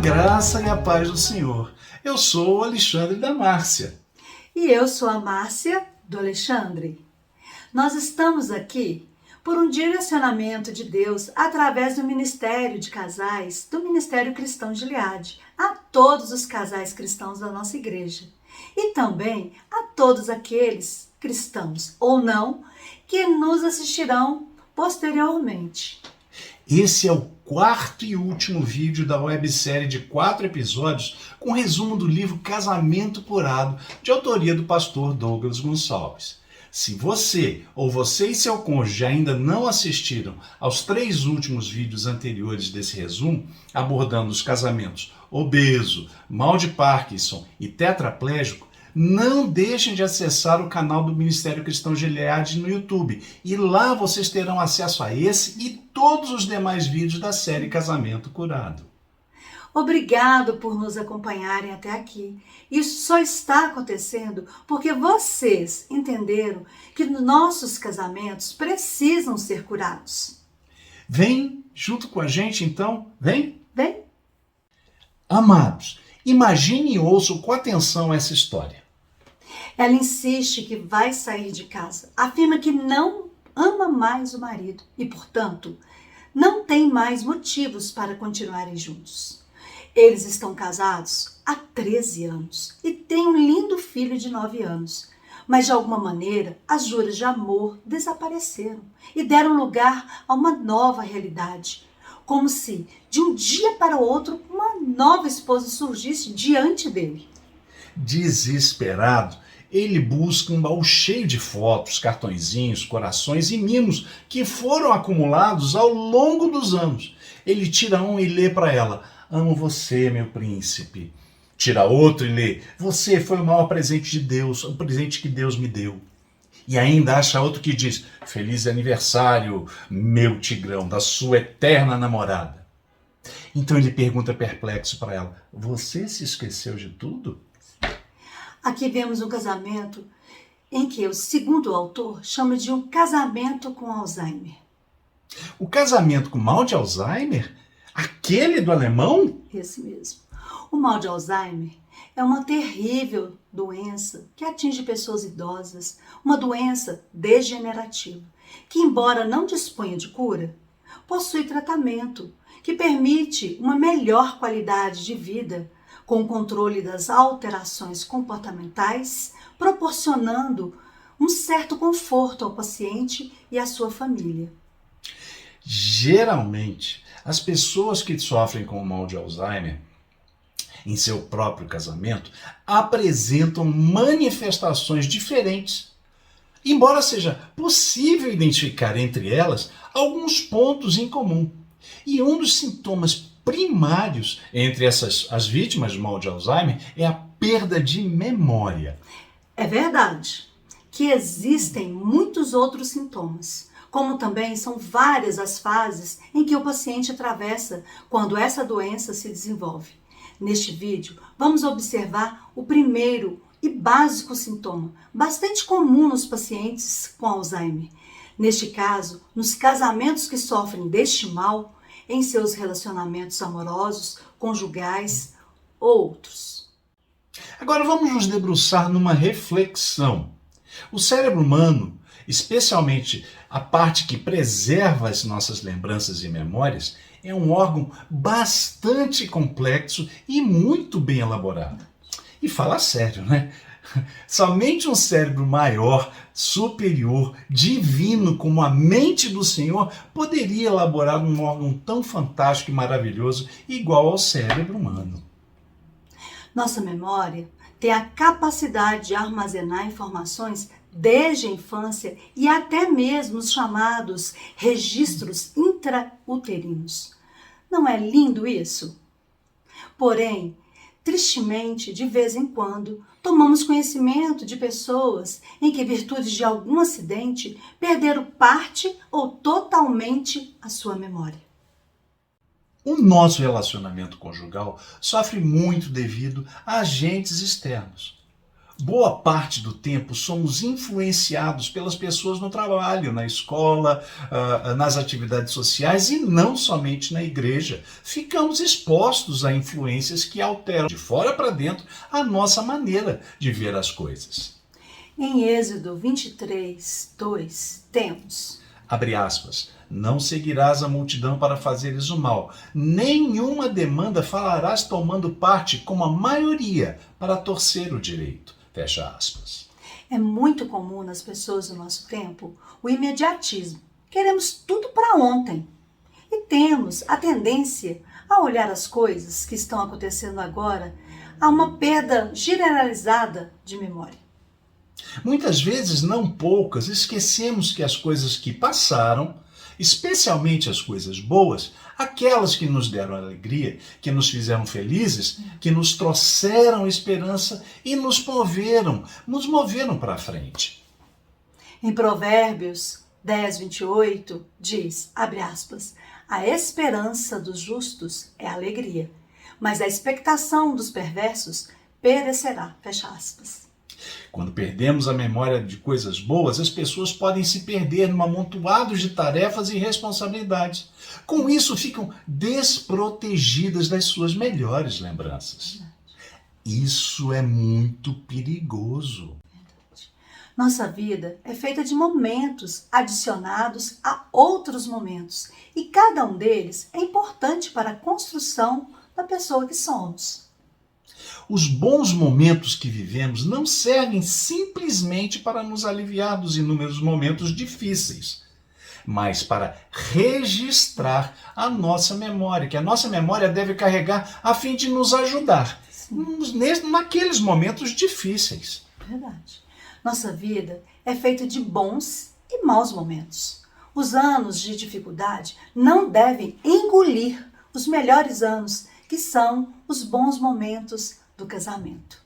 graça e a paz do Senhor. Eu sou o Alexandre da Márcia. E eu sou a Márcia do Alexandre. Nós estamos aqui por um direcionamento de Deus através do Ministério de Casais, do Ministério Cristão Gileade, a todos os casais cristãos da nossa igreja. E também a todos aqueles cristãos ou não que nos assistirão posteriormente. Esse é o quarto e último vídeo da websérie de 4 episódios com resumo do livro Casamento Curado, de autoria do pastor Douglas Gonçalves. Se você ou você e seu cônjuge ainda não assistiram aos 3 últimos vídeos anteriores desse resumo, abordando os casamentos obeso, mal de Parkinson e tetraplégico, não deixem de acessar o canal do Ministério Cristão Gileade no YouTube. E lá vocês terão acesso a esse e todos os demais vídeos da série Casamento Curado. Obrigado por nos acompanharem até aqui. Isso só está acontecendo porque vocês entenderam que nossos casamentos precisam ser curados. Vem junto com a gente então, vem? Vem? Amados, imagine e ouçam com atenção essa história. Ela insiste que vai sair de casa, afirma que não ama mais o marido e, portanto, não tem mais motivos para continuarem juntos. Eles estão casados há 13 anos e têm um lindo filho de 9 anos. Mas, de alguma maneira, as juras de amor desapareceram e deram lugar a uma nova realidade. Como se, de um dia para o outro, uma nova esposa surgisse diante dele. Desesperado, ele busca um baú cheio de fotos, cartõezinhos, corações e mimos que foram acumulados ao longo dos anos. Ele tira um e lê para ela: amo você, meu príncipe. Tira outro e lê: você foi o maior presente de Deus, o presente que Deus me deu. E ainda acha outro que diz: feliz aniversário, meu tigrão, da sua eterna namorada. Então ele pergunta perplexo para ela: você se esqueceu de tudo? Aqui vemos um casamento em que o segundo autor chama de um casamento com Alzheimer. O casamento com mal de Alzheimer? Aquele do alemão? Esse mesmo. O mal de Alzheimer é uma terrível doença que atinge pessoas idosas, uma doença degenerativa, que, embora não disponha de cura, possui tratamento que permite uma melhor qualidade de vida, com o controle das alterações comportamentais, proporcionando um certo conforto ao paciente e à sua família. Geralmente, as pessoas que sofrem com o mal de Alzheimer em seu próprio casamento apresentam manifestações diferentes, embora seja possível identificar entre elas alguns pontos em comum. E um dos sintomas primários entre as vítimas do mal de Alzheimer é a perda de memória. É verdade que existem muitos outros sintomas, como também são várias as fases em que o paciente atravessa quando essa doença se desenvolve. Neste vídeo, vamos observar o primeiro e básico sintoma, bastante comum nos pacientes com Alzheimer. Neste caso, nos casamentos que sofrem deste mal, em seus relacionamentos amorosos, conjugais ou outros. Agora vamos nos debruçar numa reflexão. O cérebro humano, especialmente a parte que preserva as nossas lembranças e memórias, é um órgão bastante complexo e muito bem elaborado. E fala sério, né? Somente um cérebro maior, superior, divino como a mente do Senhor poderia elaborar um órgão tão fantástico e maravilhoso igual ao cérebro humano. Nossa memória tem a capacidade de armazenar informações desde a infância e até mesmo os chamados registros intrauterinos. Não é lindo isso? Porém, tristemente, de vez em quando, tomamos conhecimento de pessoas em que, virtude de algum acidente, perderam parte ou totalmente a sua memória. O nosso relacionamento conjugal sofre muito devido a agentes externos. Boa parte do tempo somos influenciados pelas pessoas no trabalho, na escola, nas atividades sociais e não somente na igreja. Ficamos expostos a influências que alteram de fora para dentro a nossa maneira de ver as coisas. Em Êxodo 23, 2, temos: Abre aspas. Não seguirás a multidão para fazeres o mal. Nenhuma demanda falarás tomando parte como a maioria para torcer o direito. Fecha aspas. É muito comum nas pessoas do nosso tempo o imediatismo. Queremos tudo para ontem. E temos a tendência a olhar as coisas que estão acontecendo agora a uma perda generalizada de memória. Muitas vezes, não poucas, esquecemos que as coisas que passaram, especialmente as coisas boas, aquelas que nos deram alegria, que nos fizeram felizes, que nos trouxeram esperança e nos moveram para frente. Em Provérbios 10, 28, diz, abre aspas, a esperança dos justos é alegria, mas a expectação dos perversos perecerá, fecha aspas. Quando perdemos a memória de coisas boas, as pessoas podem se perder num amontoado de tarefas e responsabilidades. Com isso, ficam desprotegidas das suas melhores lembranças. Isso é muito perigoso. Nossa vida é feita de momentos adicionados a outros momentos, e cada um deles é importante para a construção da pessoa que somos. Os bons momentos que vivemos não servem simplesmente para nos aliviar dos inúmeros momentos difíceis, mas para registrar a nossa memória, que a nossa memória deve carregar a fim de nos ajudar naqueles momentos difíceis. Verdade. Nossa vida é feita de bons e maus momentos. Os anos de dificuldade não devem engolir os melhores anos, que são os bons momentos do casamento.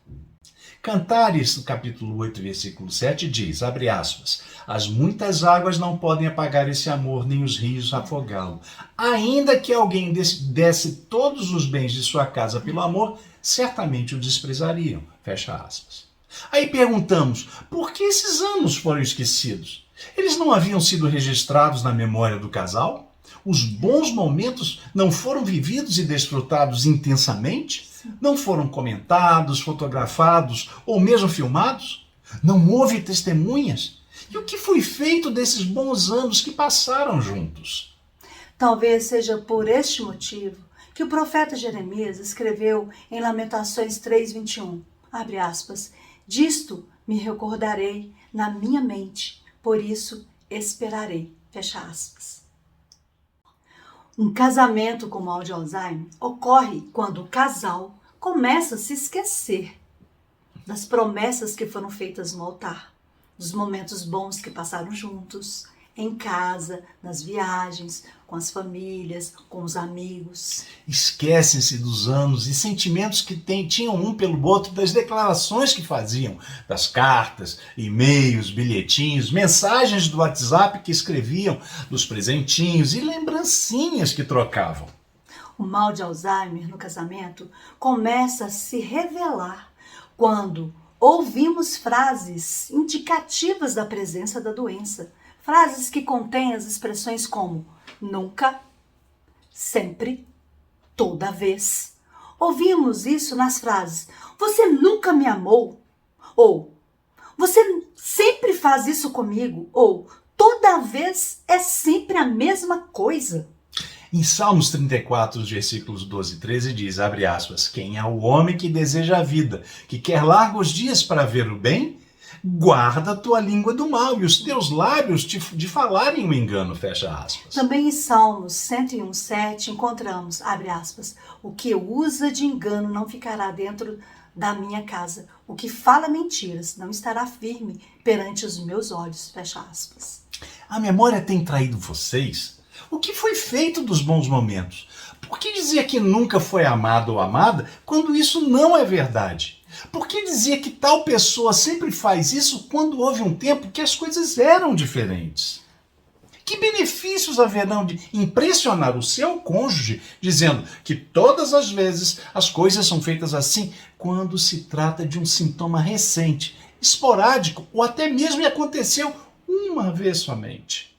Cantares, no capítulo 8, versículo 7, diz, abre aspas, as muitas águas não podem apagar esse amor, nem os rios afogá-lo. Ainda que alguém desse todos os bens de sua casa pelo amor, certamente o desprezariam. Fecha aspas. Aí perguntamos, por que esses anos foram esquecidos? Eles não haviam sido registrados na memória do casal? Os bons momentos não foram vividos e desfrutados intensamente? Não foram comentados, fotografados ou mesmo filmados? Não houve testemunhas? E o que foi feito desses bons anos que passaram juntos? Talvez seja por este motivo que o profeta Jeremias escreveu em Lamentações 3:21, abre aspas, disto me recordarei na minha mente, por isso esperarei, fecha aspas. Um casamento com mal de Alzheimer ocorre quando o casal começa a se esquecer das promessas que foram feitas no altar, dos momentos bons que passaram juntos, em casa, nas viagens, com as famílias, com os amigos. Esquecem-se dos anos e sentimentos que tinham um pelo outro, das declarações que faziam, das cartas, e-mails, bilhetinhos, mensagens do WhatsApp que escreviam, dos presentinhos e lembrancinhas que trocavam. O mal de Alzheimer no casamento começa a se revelar quando ouvimos frases indicativas da presença da doença. Frases que contêm as expressões como nunca, sempre, toda vez. Ouvimos isso nas frases você nunca me amou, ou você sempre faz isso comigo, ou toda vez é sempre a mesma coisa. Em Salmos 34, os versículos 12 e 13 diz, abre aspas, quem é o homem que deseja a vida, que quer largos dias para ver o bem? Guarda a tua língua do mal e os teus lábios de falarem o engano, fecha aspas. Também em Salmos 101:7 encontramos, abre aspas, o que usa de engano não ficará dentro da minha casa, o que fala mentiras não estará firme perante os meus olhos, fecha aspas. A memória tem traído vocês? O que foi feito dos bons momentos? Por que dizer que nunca foi amado ou amada quando isso não é verdade? Por que dizer que tal pessoa sempre faz isso quando houve um tempo que as coisas eram diferentes? Que benefícios haverão de impressionar o seu cônjuge dizendo que todas as vezes as coisas são feitas assim quando se trata de um sintoma recente, esporádico ou até mesmo aconteceu uma vez somente?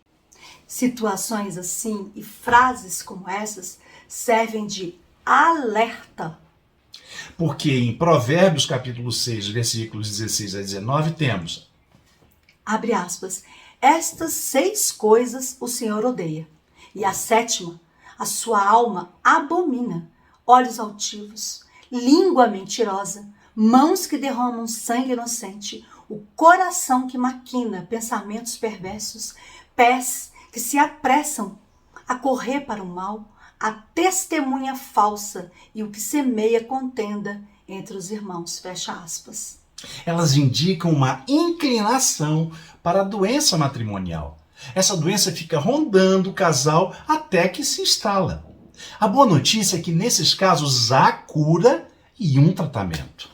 Situações assim e frases como essas servem de alerta. Porque em Provérbios capítulo 6, versículos 16 a 19 temos, Abre aspas. Estas 6 coisas o Senhor odeia. E a 7ª, a sua alma abomina. Olhos altivos, língua mentirosa, mãos que derramam sangue inocente, o coração que maquina pensamentos perversos, pés que se apressam a correr para o mal, a testemunha falsa e o que semeia contenda entre os irmãos. Fecha aspas. elas indicam uma inclinação para a doença matrimonial. Essa doença fica rondando o casal até que se instala. A boa notícia é que nesses casos há cura e um tratamento.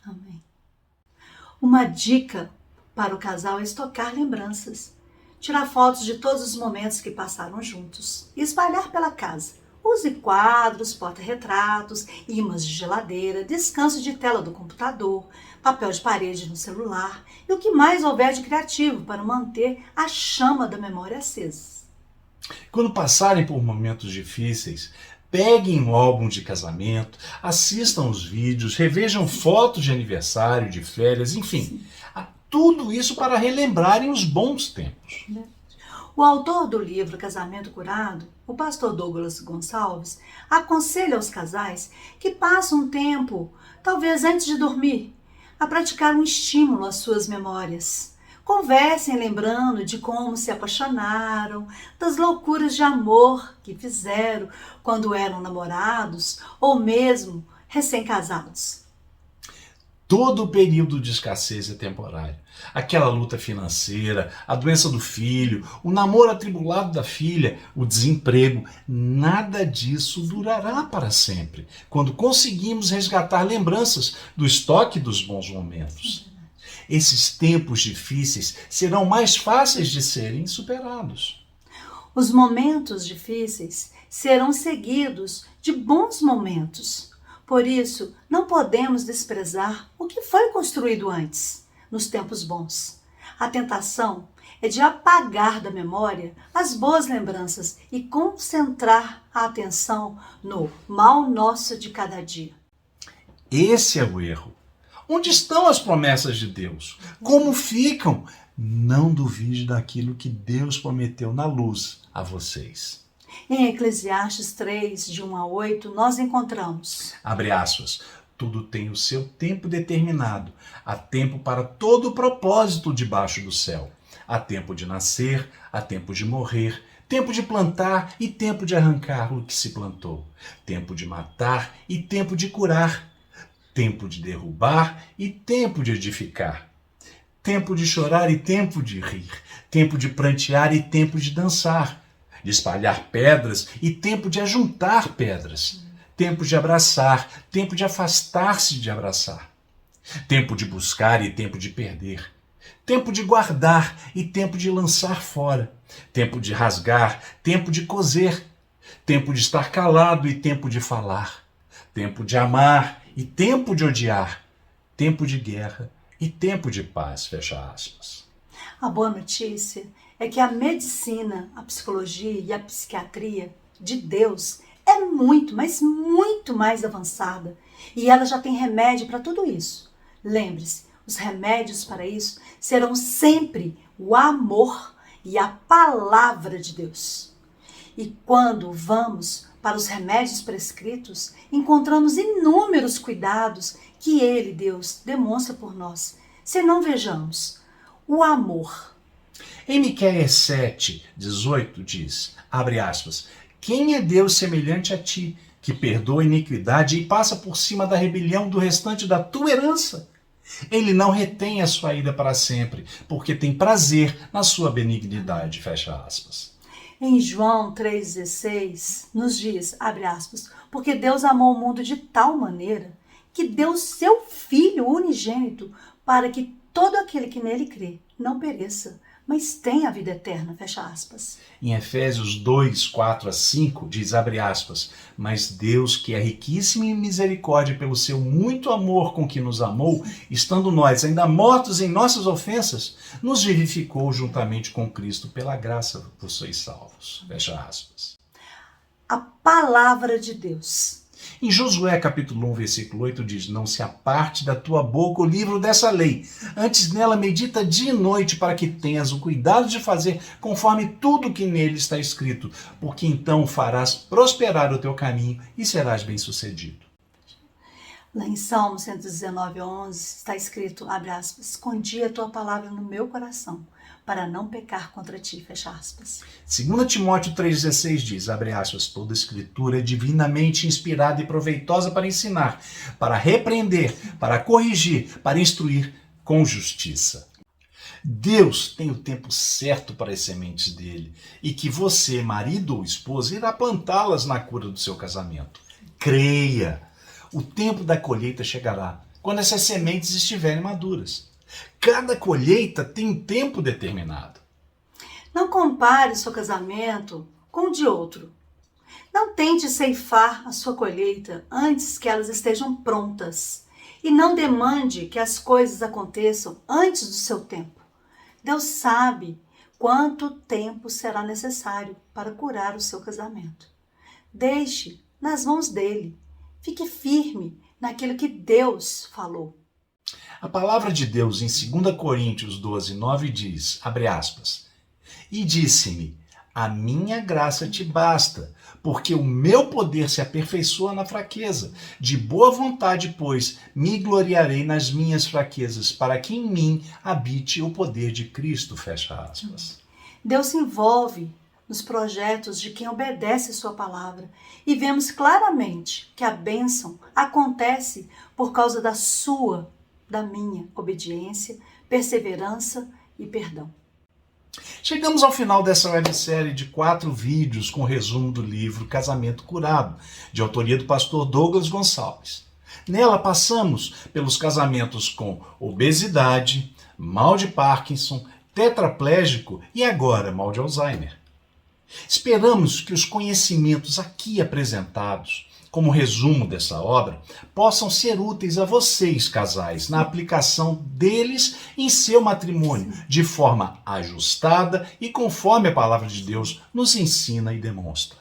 Amém. Uma dica para o casal é estocar lembranças. Tirar fotos de todos os momentos que passaram juntos e espalhar pela casa. Use quadros, porta-retratos, ímãs de geladeira, descanso de tela do computador, papel de parede no celular e o que mais houver de criativo para manter a chama da memória acesa. Quando passarem por momentos difíceis, peguem um álbum de casamento, assistam os vídeos, revejam fotos de aniversário, de férias, enfim, tudo isso para relembrarem os bons tempos. O autor do livro Casamento Curado, o pastor Douglas Gonçalves, aconselha aos casais que passam um tempo, talvez antes de dormir, a praticar um estímulo às suas memórias. Conversem lembrando de como se apaixonaram, das loucuras de amor que fizeram quando eram namorados ou mesmo recém-casados. Todo o período de escassez é temporário. Aquela luta financeira, a doença do filho, o namoro atribulado da filha, o desemprego, nada disso durará para sempre, quando conseguimos resgatar lembranças do estoque dos bons momentos. Esses tempos difíceis serão mais fáceis de serem superados. Os momentos difíceis serão seguidos de bons momentos. Por isso, não podemos desprezar o que foi construído antes, nos tempos bons. A tentação é de apagar da memória as boas lembranças e concentrar a atenção no mal nosso de cada dia. Esse é o erro. Onde estão as promessas de Deus? Como ficam? Não duvide daquilo que Deus prometeu na luz a vocês. Em Eclesiastes 3, de 1 a 8, nós encontramos, Abre aspas, tudo tem o seu tempo determinado. Há tempo para todo o propósito debaixo do céu. Há tempo de nascer, há tempo de morrer, tempo de plantar e tempo de arrancar o que se plantou. Tempo de matar e tempo de curar. Tempo de derrubar e tempo de edificar. Tempo de chorar e tempo de rir. Tempo de prantear e tempo de dançar. De espalhar pedras e tempo de ajuntar pedras. Tempo de abraçar, tempo de afastar-se de abraçar. Tempo de buscar e tempo de perder. Tempo de guardar e tempo de lançar fora. Tempo de rasgar, tempo de coser. Tempo de estar calado e tempo de falar. Tempo de amar e tempo de odiar. Tempo de guerra e tempo de paz, fecha aspas. a boa notícia é que a medicina, a psicologia e a psiquiatria de Deus é muito, mas muito mais avançada e ela já tem remédio para tudo isso. Lembre-se, os remédios para isso serão sempre o amor e a palavra de Deus. E quando vamos para os remédios prescritos, encontramos inúmeros cuidados que Ele, Deus, demonstra por nós. Se não vejamos o amor. Em Miqueias 7:18 diz, abre aspas, quem é Deus semelhante a ti, que perdoa a iniquidade e passa por cima da rebelião do restante da tua herança? Ele não retém a sua ira para sempre, porque tem prazer na sua benignidade, fecha aspas. Em João 3,16 nos diz, abre aspas, porque Deus amou o mundo de tal maneira que deu seu Filho unigênito para que todo aquele que nele crê não pereça, mas têm a vida eterna, fecha aspas. Em Efésios 2, 4 a 5, diz, abre aspas, mas Deus, que é riquíssimo em misericórdia pelo seu muito amor com que nos amou, estando nós ainda mortos em nossas ofensas, nos vivificou juntamente com Cristo, pela graça vos sois salvos. Fecha aspas. A palavra de Deus. Em Josué capítulo 1, versículo 8 diz, não se aparte da tua boca o livro dessa lei, antes nela medita dia e noite para que tenhas o cuidado de fazer conforme tudo que nele está escrito, porque então farás prosperar o teu caminho e serás bem-sucedido. Lá em Salmo 119, 11 está escrito, abre aspas, escondi a tua palavra no meu coração, para não pecar contra ti, fecha aspas. 2 Timóteo 3,16 diz, abre aspas, toda escritura é divinamente inspirada e proveitosa para ensinar, para repreender, para corrigir, para instruir com justiça. Deus tem o tempo certo para as sementes dele e que você, marido ou esposa, irá plantá-las na cura do seu casamento. Creia! O tempo da colheita chegará quando essas sementes estiverem maduras. Cada colheita tem um tempo determinado. Não compare o seu casamento com o de outro. Não tente ceifar a sua colheita antes que elas estejam prontas. E não demande que as coisas aconteçam antes do seu tempo. Deus sabe quanto tempo será necessário para curar o seu casamento. Deixe nas mãos dele. Fique firme naquilo que Deus falou. A palavra de Deus em 2 Coríntios 12, 9 diz, abre aspas, e disse-me, a minha graça te basta, porque o meu poder se aperfeiçoa na fraqueza. De boa vontade, pois, me gloriarei nas minhas fraquezas, para que em mim habite o poder de Cristo, fecha aspas. Deus se envolve nos projetos de quem obedece sua palavra. E vemos claramente que a bênção acontece por causa da minha obediência, perseverança e perdão. Chegamos ao final dessa websérie de 4 vídeos com resumo do livro Casamento Curado, de autoria do pastor Douglas Gonçalves. Nela passamos pelos casamentos com obesidade, mal de Parkinson, tetraplégico e agora mal de Alzheimer. Esperamos que os conhecimentos aqui apresentados, como resumo dessa obra, possam ser úteis a vocês, casais, na aplicação deles em seu matrimônio, de forma ajustada e conforme a palavra de Deus nos ensina e demonstra.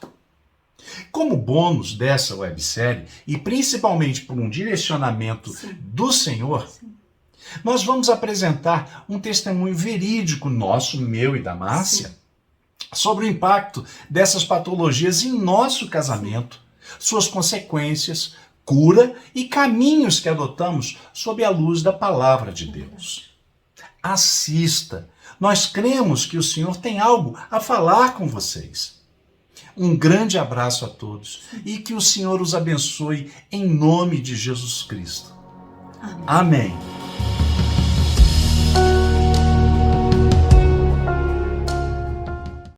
Como bônus dessa websérie, e principalmente por um direcionamento do Senhor, nós vamos apresentar um testemunho verídico nosso, meu e da Márcia, sobre o impacto dessas patologias em nosso casamento, suas consequências, cura e caminhos que adotamos sob a luz da palavra de Deus. Assista! Nós cremos que o Senhor tem algo a falar com vocês. Um grande abraço a todos e que o Senhor os abençoe em nome de Jesus Cristo. Amém. Amém.